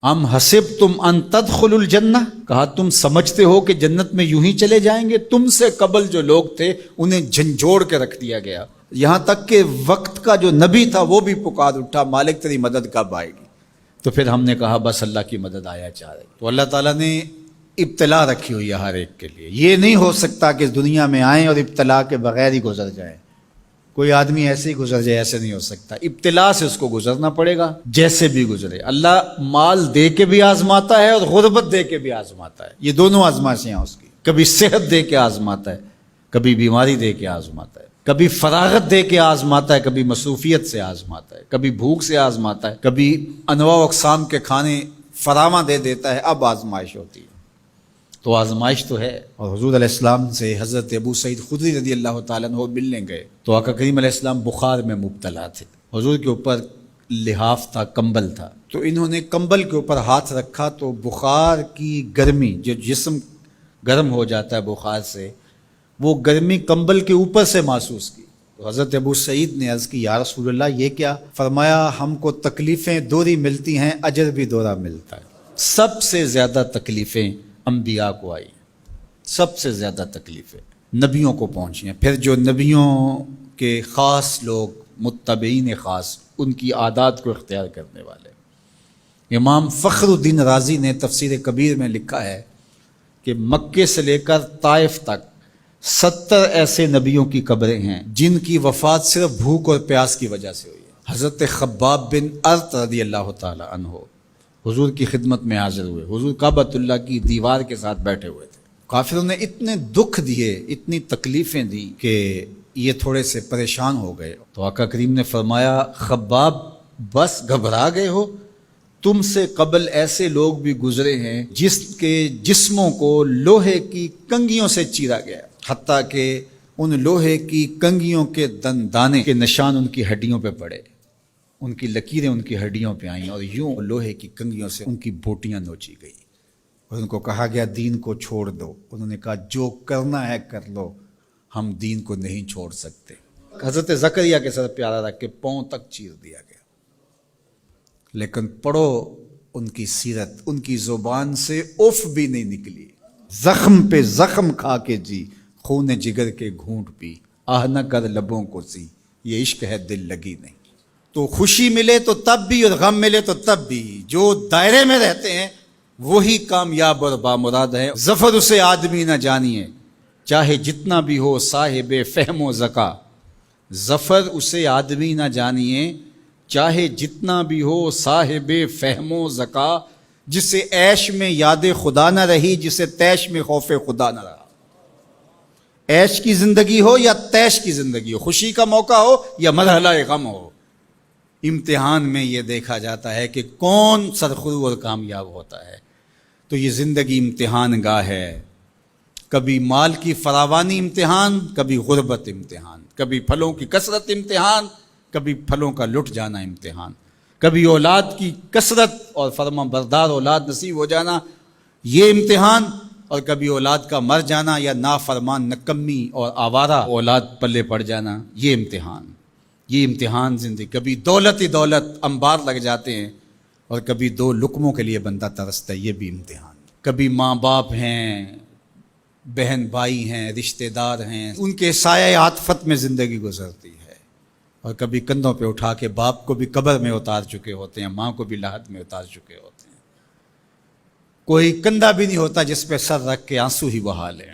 ام حسبتم ان تدخلوا الجنہ، کہا تم سمجھتے ہو کہ جنت میں یوں ہی چلے جائیں گے؟ تم سے قبل جو لوگ تھے انہیں جھنجھوڑ کے رکھ دیا گیا، یہاں تک کہ وقت کا جو نبی تھا وہ بھی پکار اٹھا مالک تیری مدد کب آئے گی؟ تو پھر ہم نے کہا بس اللہ کی مدد آیا چاہ رہی۔ تو اللہ تعالیٰ نے ابتلا رکھی ہوئی ہے ہر ایک کے لیے، یہ نہیں ہو سکتا کہ اس دنیا میں آئیں اور ابتلا کے بغیر ہی گزر جائیں۔ کوئی آدمی ایسے ہی گزر جائے، ایسے نہیں ہو سکتا، ابتلا سے اس کو گزرنا پڑے گا جیسے بھی گزرے۔ اللہ مال دے کے بھی آزماتا ہے اور غربت دے کے بھی آزماتا ہے، یہ دونوں آزمائشیں ہیں اس کی۔ کبھی صحت دے کے آزماتا ہے، کبھی بیماری دے کے آزماتا ہے، کبھی فراغت دے کے آزماتا ہے، کبھی مصروفیت سے آزماتا ہے، کبھی بھوک سے آزماتا ہے، کبھی انواع و اقسام کے کھانے فراواں دے دیتا ہے، اب آزمائش ہوتی ہے۔ تو آزمائش تو ہے۔ اور حضور علیہ السلام سے حضرت ابو سعید خدری رضی اللہ تعالیٰ عنہ ملنے گئے تو آقا کریم علیہ السلام بخار میں مبتلا تھے، حضور کے اوپر لحاف تھا، کمبل تھا، تو انہوں نے کمبل کے اوپر ہاتھ رکھا تو بخار کی گرمی، جو جسم گرم ہو جاتا ہے بخار سے، وہ گرمی کمبل کے اوپر سے محسوس کی۔ تو حضرت ابو سعید نے عرض کی یا رسول اللہ یہ کیا؟ فرمایا ہم کو تکلیفیں دوہری ملتی ہیں، اجر بھی دوہرا ملتا ہے۔ سب سے زیادہ تکلیفیں انبیاء کو آئی، سب سے زیادہ تکلیفیں نبیوں کو پہنچی ہیں، پھر جو نبیوں کے خاص لوگ، متبعین خاص، ان کی عادات کو اختیار کرنے والے۔ امام فخر الدین رازی نے تفسیر کبیر میں لکھا ہے کہ مکے سے لے کر طائف تک 70 ایسے نبیوں کی قبریں ہیں جن کی وفات صرف بھوک اور پیاس کی وجہ سے ہوئی ہے۔ حضرت خباب بن ارت رضی اللہ تعالی عنہ حضور کی خدمت میں حاضر ہوئے، حضور کعبۃ اللہ کی دیوار کے ساتھ بیٹھے ہوئے تھے، کافروں نے اتنے دکھ دیے، اتنی تکلیفیں دی کہ یہ تھوڑے سے پریشان ہو گئے۔ تو آقا کریم نے فرمایا خباب بس گھبرا گئے ہو؟ تم سے قبل ایسے لوگ بھی گزرے ہیں جس کے جسموں کو لوہے کی کنگھیوں سے چیرا گیا، حتیٰ کہ ان لوہے کی کنگھیوں کے دانے کے نشان ان کی ہڈیوں پہ پڑے، ان کی لکیریں ان کی ہڈیوں پہ آئیں اور یوں لوہے کی کنگھیوں سے ان کی بوٹیاں نوچی گئی اور ان کو کہا گیا دین کو چھوڑ دو۔ انہوں نے کہا جو کرنا ہے کر لو، ہم دین کو نہیں چھوڑ سکتے۔ حضرت زکریا کے سر پیارا رکھ کے پاؤں تک چیر دیا گیا، لیکن پڑھو ان کی سیرت، ان کی زبان سے اف بھی نہیں نکلی، زخم پہ زخم کھا کے جی، خون جگر کے گھونٹ پی، آہ نہ کر لبوں کو سی، یہ عشق ہے دل لگی نہیں۔ تو خوشی ملے تو تب بھی اور غم ملے تو تب بھی، جو دائرے میں رہتے ہیں وہی کامیاب اور بامراد ہیں۔ ظفر اسے آدمی نہ جانیے چاہے جتنا بھی ہو صاحب فہم و ذکا، ظفر اسے آدمی نہ جانیے چاہے جتنا بھی ہو صاحب فہم و ذکا، جسے عیش میں یاد خدا نہ رہی، جسے تیش میں خوف خدا نہ رہا۔ عیش کی زندگی ہو یا تیش کی زندگی ہو، خوشی کا موقع ہو یا مرحلہ غم ہو، امتحان میں یہ دیکھا جاتا ہے کہ کون سرخرو اور کامیاب ہوتا ہے۔ تو یہ زندگی امتحان گاہ ہے، کبھی مال کی فراوانی امتحان، کبھی غربت امتحان، کبھی پھلوں کی کثرت امتحان، کبھی پھلوں کا لٹ جانا امتحان، کبھی اولاد کی کثرت اور فرما بردار اولاد نصیب ہو جانا یہ امتحان، اور کبھی اولاد کا مر جانا یا نافرمان نکمی اور آوارہ اولاد پلے پڑ جانا یہ امتحان۔ یہ امتحان زندگی، کبھی دولت ہی دولت انبار لگ جاتے ہیں اور کبھی دو لقموں کے لیے بندہ ترستا ہے، یہ بھی امتحان۔ کبھی ماں باپ ہیں، بہن بھائی ہیں، رشتہ دار ہیں، ان کے سایہ عاطفت میں زندگی گزرتی ہے، اور کبھی کندھوں پہ اٹھا کے باپ کو بھی قبر میں اتار چکے ہوتے ہیں، ماں کو بھی لحد میں اتار چکے ہوتے ہیں۔ کوئی کندھا بھی نہیں ہوتا جس پہ سر رکھ کے آنسو ہی بہا لیں۔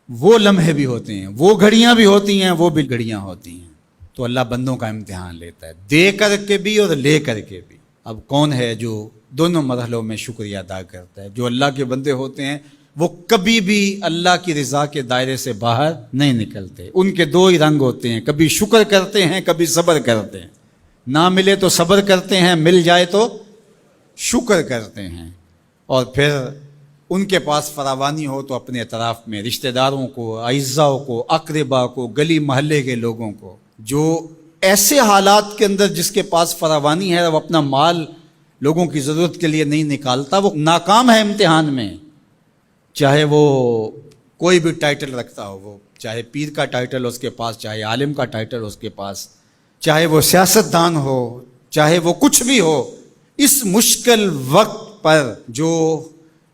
وہ لمحے بھی ہوتے ہیں، وہ گھڑیاں بھی ہوتی ہیں، وہ بھی گھڑیاں ہوتی ہیں۔ تو اللہ بندوں کا امتحان لیتا ہے، دے کر کے بھی اور لے کر کے بھی۔ اب کون ہے جو دونوں مرحلوں میں شکریہ ادا کرتا ہے؟ جو اللہ کے بندے ہوتے ہیں وہ کبھی بھی اللہ کی رضا کے دائرے سے باہر نہیں نکلتے۔ ان کے دو ہی رنگ ہوتے ہیں، کبھی شکر کرتے ہیں، کبھی صبر کرتے ہیں۔ نہ ملے تو صبر کرتے ہیں، مل جائے تو شکر کرتے ہیں۔ اور پھر ان کے پاس فراوانی ہو تو اپنے اطراف میں رشتہ داروں کو، اعزاء کو، اقربا کو، گلی محلے کے لوگوں کو، جو ایسے حالات کے اندر جس کے پاس فراوانی ہے وہ اپنا مال لوگوں کی ضرورت کے لیے نہیں نکالتا، وہ ناکام ہے امتحان میں۔ چاہے وہ کوئی بھی ٹائٹل رکھتا ہو، وہ چاہے پیر کا ٹائٹل اس کے پاس، چاہے عالم کا ٹائٹل اس کے پاس، چاہے وہ سیاست دان ہو، چاہے وہ کچھ بھی ہو، اس مشکل وقت پر جو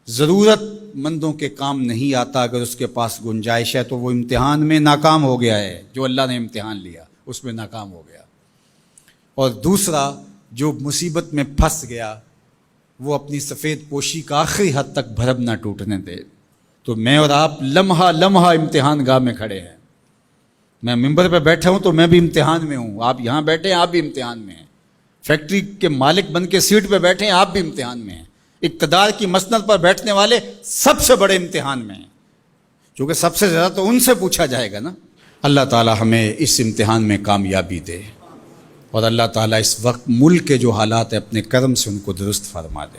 ضرورت مندوں کے کام نہیں آتا، اگر اس کے پاس گنجائش ہے تو وہ امتحان میں ناکام ہو گیا ہے، جو اللہ نے امتحان لیا اس میں ناکام ہو گیا۔ اور دوسرا، جو مصیبت میں پھنس گیا وہ اپنی سفید پوشی کا آخری حد تک بھرم نہ ٹوٹنے دے۔ تو میں اور آپ لمحہ لمحہ امتحان گاہ میں کھڑے ہیں۔ میں ممبر پہ بیٹھا ہوں تو میں بھی امتحان میں ہوں، آپ یہاں بیٹھے ہیں آپ بھی امتحان میں ہیں، فیکٹری کے مالک بن کے سیٹ پہ بیٹھے ہیں آپ بھی امتحان میں ہیں، اقتدار کی مسند پر بیٹھنے والے سب سے بڑے امتحان میں ہیں، کیونکہ سب سے زیادہ تو ان سے پوچھا جائے گا نا۔ اللہ تعالی ہمیں اس امتحان میں کامیابی دے، اور اللہ تعالیٰ اس وقت ملک کے جو حالات ہیں اپنے کرم سے ان کو درست فرما دے۔